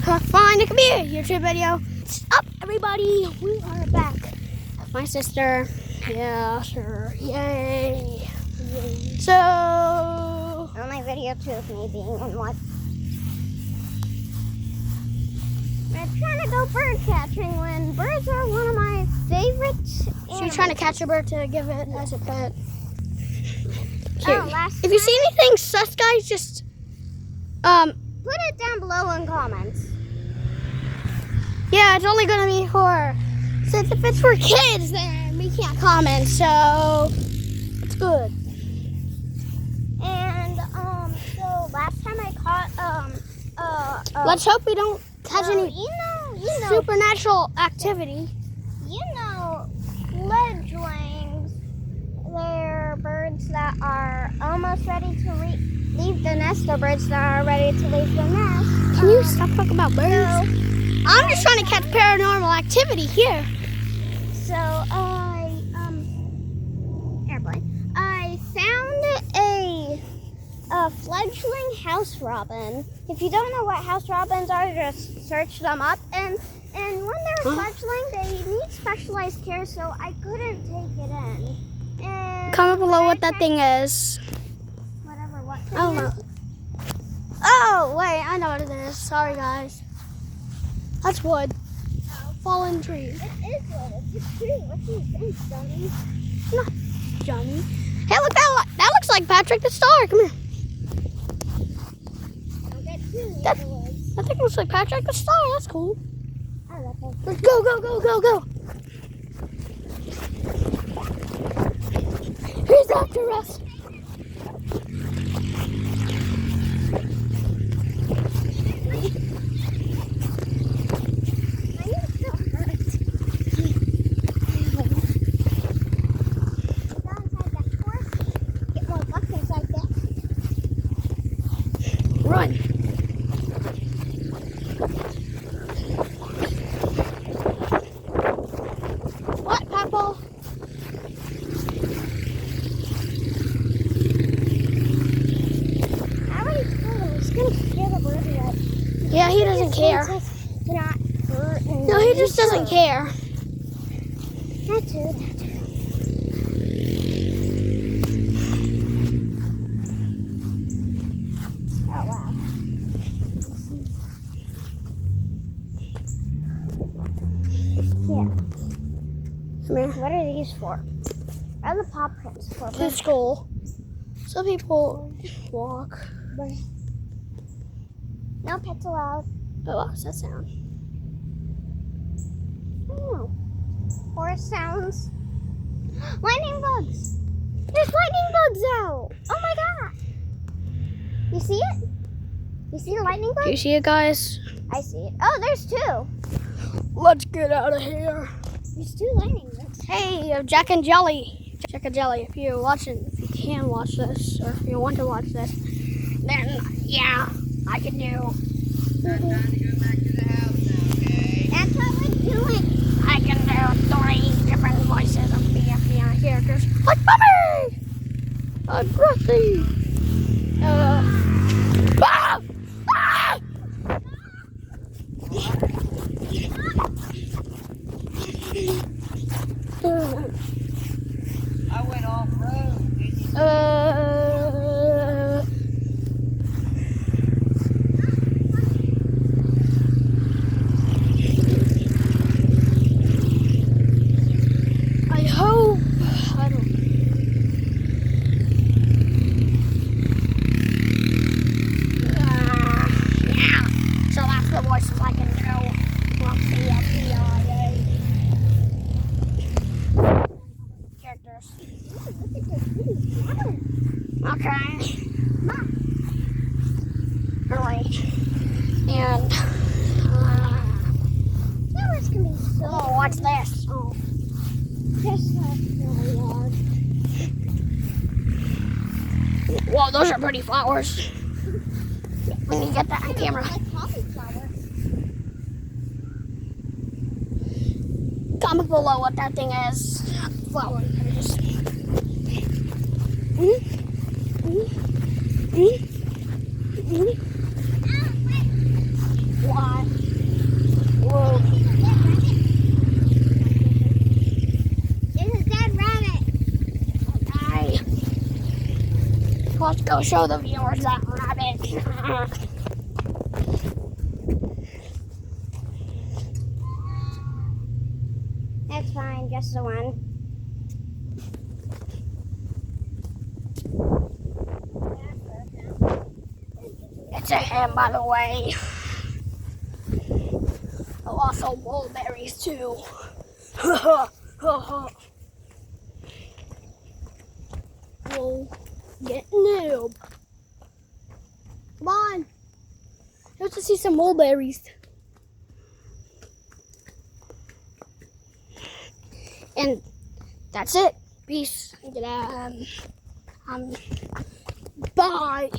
Fine, it could be a YouTube video. What's up, everybody? We are back with my sister. Yeah, sure. Yay. So, my video too of me being in one. I'm trying to go bird catching when birds are one of my favorites. she's trying to catch a bird to give it as a pet. Oh, If you see anything sus, guys, just put it down below in comments. yeah, it's only gonna be for, since if it's for kids, then we can't comment. So it's good. And so last time I caught Let's hope we don't catch any you know supernatural activity. fledglings. They're birds that are almost ready to leave the nest. They're birds that are ready to leave the nest. Can you stop talking about birds? I'm just trying to catch paranormal activity here. So airplane. I found a fledgling house robin. If you don't know what house robins are, just search them up. And when they're fledgling, they need specialized care, so I couldn't take it in. And Comment below what that thing is. Whatever, what thing I don't know. Oh, wait, I know what it is. Sorry, guys. That's wood. Fallen tree. It is wood. It's a tree. What do you think, Johnny? No, Johnny. Hey, look, that looks like Patrick the Star. Come here. Don't get too near That- the woods. That thing looks like Patrick the Star. That's cool. I love it. Let's go, go, go, go, go. He's after us. Run. What, Papa? I already told him he's gonna scare the bird away. Yeah, he doesn't care. Not hurt. No, he just doesn't care. That too. Oh wow. Yeah. Come here. What are these for? What are the paw prints for? To school. Some people walk. No pets allowed. Oh, what was that sound? I don't know. Forest sounds. Lightning bugs! There's lightning bugs out! Oh my god! You see it? You see the lightning Do you bug? see it, guys? I see it. Oh, there's two. Let's get out of here. There's two lightning bugs. Hey, Jack and Jelly. Jack and Jelly, if you're watching, if you can watch this, or if you want to watch this, then yeah, I can do. Time to go back to the house now, okay? That's what we're doing. I can do 3 different voices of the FBI characters. Like Bummy! I'm Rusty! Ah! Ah! I went off road, didn't you? I hope. I don't. Yeah. So that's the voices I can do from the FBI characters. Look at the pretty flowers. Okay. Alright. And Flowers can be so. oh, what's this? Oh. Just really large. Whoa, those are pretty flowers. We need to get that on camera. Like poppy flowers. Comment below what that thing is. Flower. Why? Go show the viewers that rabbit. That's fine, just the one. It's a ham, by the way. Oh, also mulberries too. Whoa, get noob. Come on. Let's just see some mulberries. And that's it. Peace. Bye.